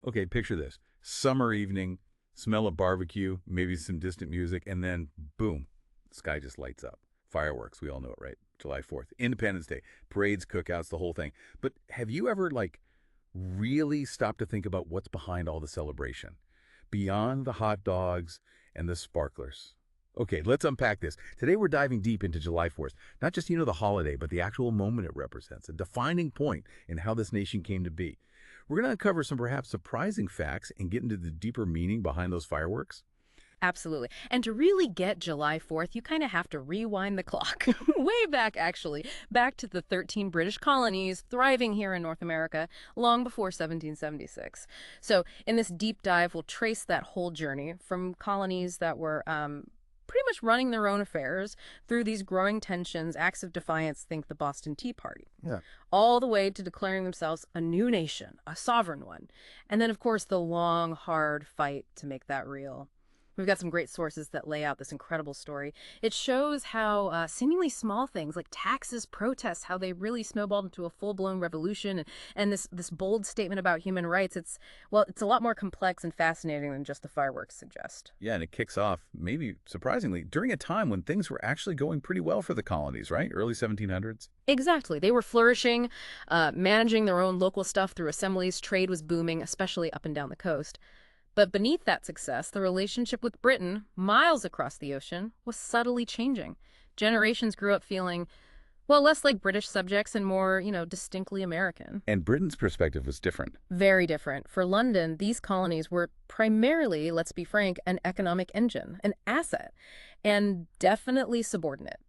Okay, picture this. Summer evening, smell of barbecue, maybe some distant music, and then boom, the sky just lights up. Fireworks, we all know it, right? July 4th, Independence Day, parades, cookouts, the whole thing. But have you ever, really stopped to think about what's behind all the celebration? Beyond the hot dogs and the sparklers. Okay, let's unpack this. Today we're diving deep into July 4th. Not just, the holiday, but the actual moment it represents, a defining point in how this nation came to be. We're going to uncover some perhaps surprising facts and get into the deeper meaning behind those fireworks. Absolutely. And to really get July 4th, you kind of have to rewind the clock. Way back, actually. Back to the 13 British colonies thriving here in North America long before 1776. So in this deep dive, we'll trace that whole journey from colonies that were pretty much running their own affairs through these growing tensions, acts of defiance, think the Boston Tea Party, Yeah. all the way to declaring themselves a new nation, a sovereign one. And then, of course, the long, hard fight to make that real. We've got some great sources that lay out this incredible story. It shows how seemingly small things like taxes, protests, how they really snowballed into a full-blown revolution, and this bold statement about human rights. It's a lot more complex and fascinating than just the fireworks suggest. Yeah, and it kicks off, maybe surprisingly, during a time when things were actually going pretty well for the colonies, right? Early 1700s. Exactly. They were flourishing, managing their own local stuff through assemblies. Trade was booming, especially up and down the coast. But beneath that success, the relationship with Britain, miles across the ocean, was subtly changing. Generations grew up feeling, well, less like British subjects and more, distinctly American. And Britain's perspective was different. Very different. For London, these colonies were primarily, let's be frank, an economic engine, an asset, and definitely subordinate.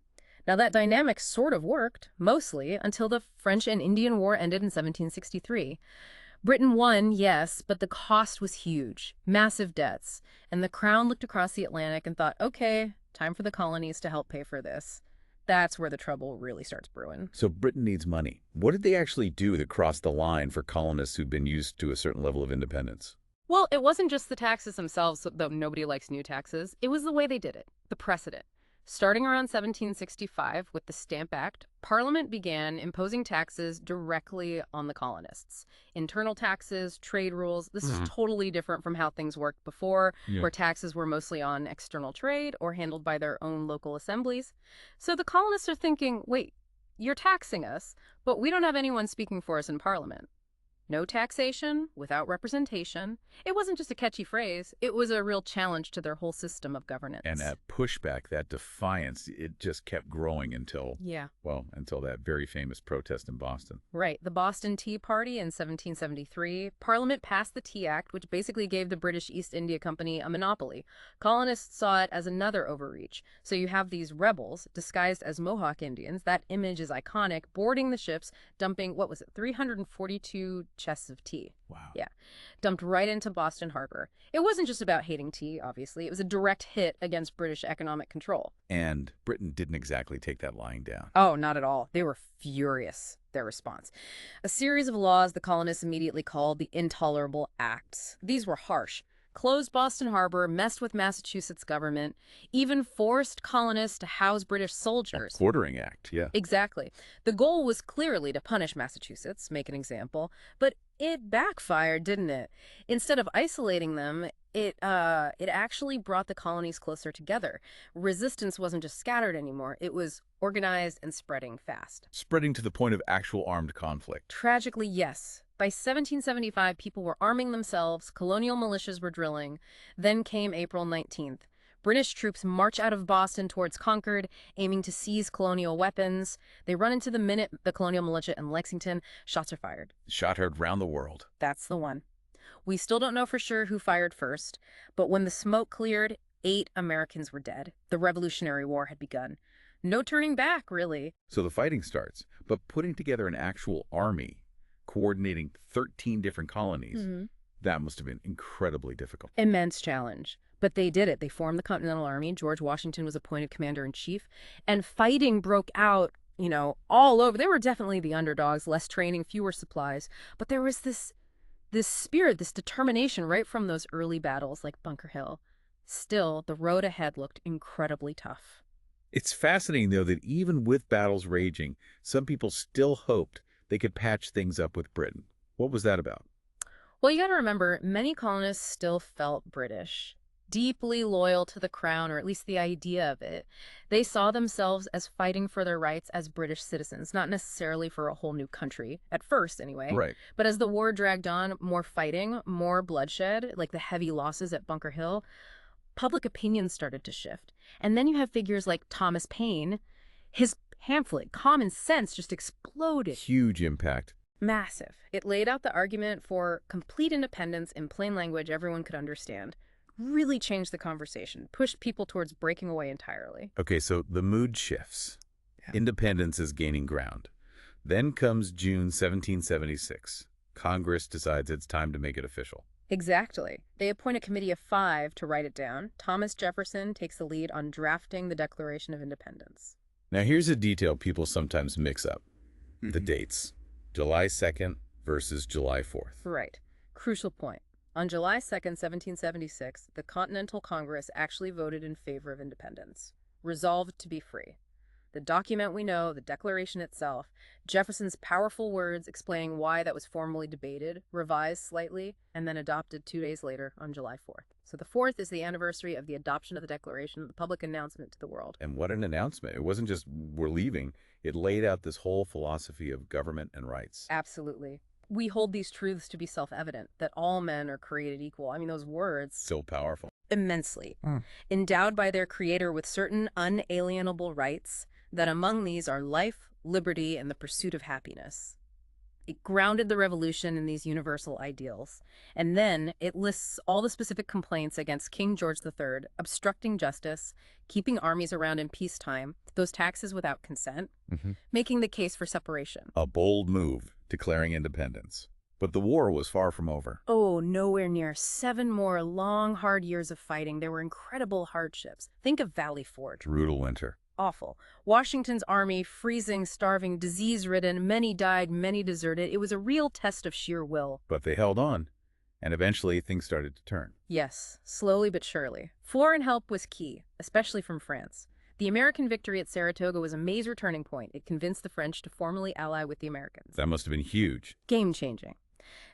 Now, that dynamic sort of worked, mostly, until the French and Indian War ended in 1763. Britain won, yes, but the cost was huge, massive debts, and the crown looked across the Atlantic and thought, okay, time for the colonies to help pay for this. That's where the trouble really starts brewing. So Britain needs money. What did they actually do that crossed the line for colonists who'd been used to a certain level of independence? Well, it wasn't just the taxes themselves, though nobody likes new taxes. It was the way they did it, the precedent. Starting around 1765 with the Stamp Act, Parliament began imposing taxes directly on the colonists. Internal taxes, trade rules. This is totally different from how things worked before, Yeah. where taxes were mostly on external trade or handled by their own local assemblies. So the colonists are thinking, wait, you're taxing us, but we don't have anyone speaking for us in Parliament. No taxation without representation. It wasn't just a catchy phrase. It was a real challenge to their whole system of governance. And that pushback, that defiance, it just kept growing until, Yeah. well, until that very famous protest in Boston. Right. The Boston Tea Party in 1773, Parliament passed the Tea Act, which basically gave the British East India Company a monopoly. Colonists saw it as another overreach. So you have these rebels, disguised as Mohawk Indians, that image is iconic, boarding the ships, dumping, 342 chests of tea. Wow. Yeah. Dumped right into Boston Harbor. It wasn't just about hating tea, obviously. It was a direct hit against British economic control. And Britain didn't exactly take that lying down. Oh, not at all. They were furious, their response. A series of laws the colonists immediately called the Intolerable Acts. These were harsh. Closed Boston Harbor, messed with Massachusetts government, even forced colonists to house British soldiers. Quartering Act, yeah. Exactly. The goal was clearly to punish Massachusetts, make an example, but it backfired, didn't it? Instead of isolating them, it actually brought the colonies closer together. Resistance wasn't just scattered anymore. It was organized and spreading fast. Spreading to the point of actual armed conflict. Tragically, yes. By 1775, people were arming themselves, colonial militias were drilling. Then came April 19th. British troops march out of Boston towards Concord, aiming to seize colonial weapons. They run into the colonial militia in Lexington. Shots are fired. Shot heard round the world. That's the one. We still don't know for sure who fired first, but when the smoke cleared, 8 Americans were dead. The Revolutionary War had begun. No turning back, really. So the fighting starts, but putting together an actual army, coordinating 13 different colonies, that must have been incredibly difficult. Immense challenge. But they did it. They formed the Continental Army. George Washington was appointed commander-in-chief. And fighting broke out, all over. They were definitely the underdogs, less training, fewer supplies. But there was this spirit, this determination right from those early battles like Bunker Hill. Still, the road ahead looked incredibly tough. It's fascinating, though, that even with battles raging, some people still hoped they could patch things up with Britain. What was that about? Well, you got to remember, many colonists still felt British, deeply loyal to the crown, or at least the idea of it. They saw themselves as fighting for their rights as British citizens, not necessarily for a whole new country, at first anyway. Right. But as the war dragged on, more fighting, more bloodshed, like the heavy losses at Bunker Hill, public opinion started to shift. And then you have figures like Thomas Paine. His pamphlet, Common Sense, just exploded. Huge impact. Massive. It laid out the argument for complete independence in plain language everyone could understand. Really changed the conversation, pushed people towards breaking away entirely. Okay, so the mood shifts. Yeah. Independence is gaining ground. Then comes June 1776. Congress decides it's time to make it official. Exactly. They appoint a committee of 5 to write it down. Thomas Jefferson takes the lead on drafting the Declaration of Independence. Now here's a detail people sometimes mix up. The dates. July 2nd versus July 4th. Right. Crucial point. On July 2nd, 1776, the Continental Congress actually voted in favor of independence, resolved to be free. The document we know, the Declaration itself, Jefferson's powerful words explaining why that was formally debated, revised slightly, and then adopted 2 days later on July 4th. So the 4th is the anniversary of the adoption of the Declaration, the public announcement to the world. And what an announcement. It wasn't just we're leaving. It laid out this whole philosophy of government and rights. Absolutely. We hold these truths to be self-evident, that all men are created equal. I mean, those words... So powerful. Immensely. Endowed by their creator with certain unalienable rights, that among these are life, liberty, and the pursuit of happiness. It grounded the revolution in these universal ideals. And then it lists all the specific complaints against King George III, obstructing justice, keeping armies around in peacetime, those taxes without consent, making the case for separation. A bold move, declaring independence. But the war was far from over. Oh, nowhere near. 7 more long, hard years of fighting. There were incredible hardships. Think of Valley Forge. Brutal winter. Awful. Washington's army, freezing, starving, disease-ridden, many died, many deserted. It was a real test of sheer will. But they held on, and eventually things started to turn. Yes, slowly but surely. Foreign help was key, especially from France. The American victory at Saratoga was a major turning point. It convinced the French to formally ally with the Americans. That must have been huge. Game-changing.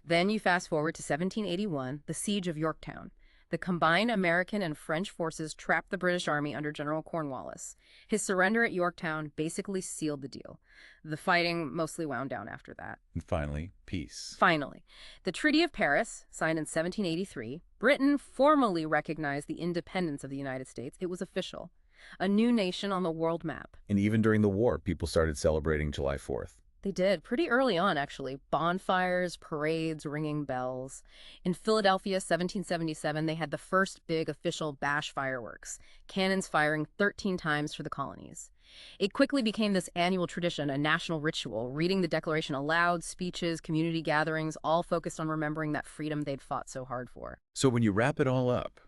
Then you fast forward to 1781, the Siege of Yorktown. The combined American and French forces trapped the British Army under General Cornwallis. His surrender at Yorktown basically sealed the deal. The fighting mostly wound down after that. And finally, peace. Finally, the Treaty of Paris, signed in 1783, Britain formally recognized the independence of the United States. It was official. A new nation on the world map. And even during the war, people started celebrating July 4th. They did, pretty early on, actually. Bonfires, parades, ringing bells. In Philadelphia, 1777, they had the first big official bash fireworks, cannons firing 13 times for the colonies. It quickly became this annual tradition, a national ritual, reading the Declaration aloud, speeches, community gatherings, all focused on remembering that freedom they'd fought so hard for. So when you wrap it all up,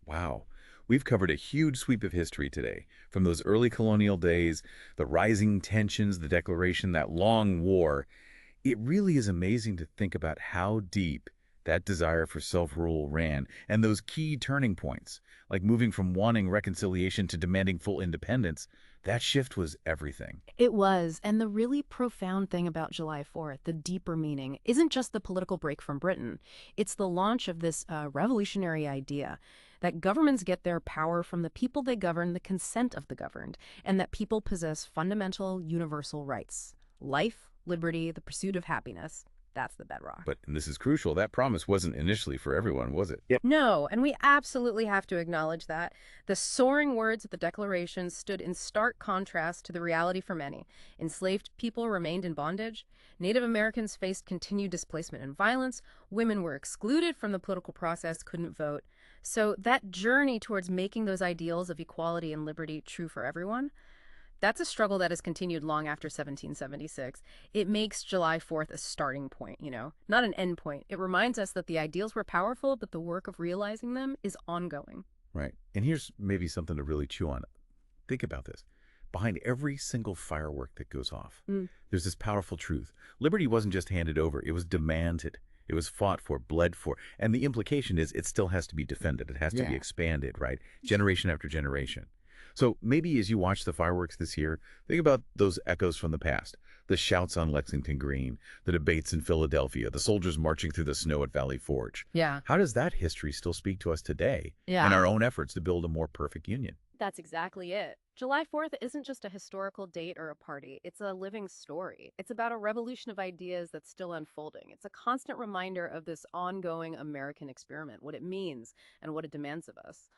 wow. We've covered a huge sweep of history today, from those early colonial days, the rising tensions, the Declaration, that long war. It really is amazing to think about how deep that desire for self-rule ran, and those key turning points, like moving from wanting reconciliation to demanding full independence. That shift was everything. It was, and the really profound thing about July 4th, the deeper meaning, isn't just the political break from Britain. It's the launch of this revolutionary idea that governments get their power from the people they govern, the consent of the governed, and that people possess fundamental universal rights. Life, liberty, the pursuit of happiness. That's the bedrock. But, and this is crucial, that promise wasn't initially for everyone, was it? Yep. No, and we absolutely have to acknowledge that. The soaring words of the Declaration stood in stark contrast to the reality for many. Enslaved people remained in bondage. Native Americans faced continued displacement and violence. Women were excluded from the political process, couldn't vote. So that journey towards making those ideals of equality and liberty true for everyone, that's a struggle that has continued long after 1776. It makes July 4th a starting point, not an end point. It reminds us that the ideals were powerful, but the work of realizing them is ongoing. Right. And here's maybe something to really chew on. Think about this. Behind every single firework that goes off, there's this powerful truth. Liberty wasn't just handed over, it was demanded. It was fought for, bled for. And the implication is it still has to be defended. It has to be expanded, right? Generation after generation. So maybe as you watch the fireworks this year, think about those echoes from the past. The shouts on Lexington Green, the debates in Philadelphia, the soldiers marching through the snow at Valley Forge. Yeah. How does that history still speak to us today and Yeah. our own efforts to build a more perfect union? That's exactly it. July 4th isn't just a historical date or a party. It's a living story. It's about a revolution of ideas that's still unfolding. It's a constant reminder of this ongoing American experiment, what it means and what it demands of us.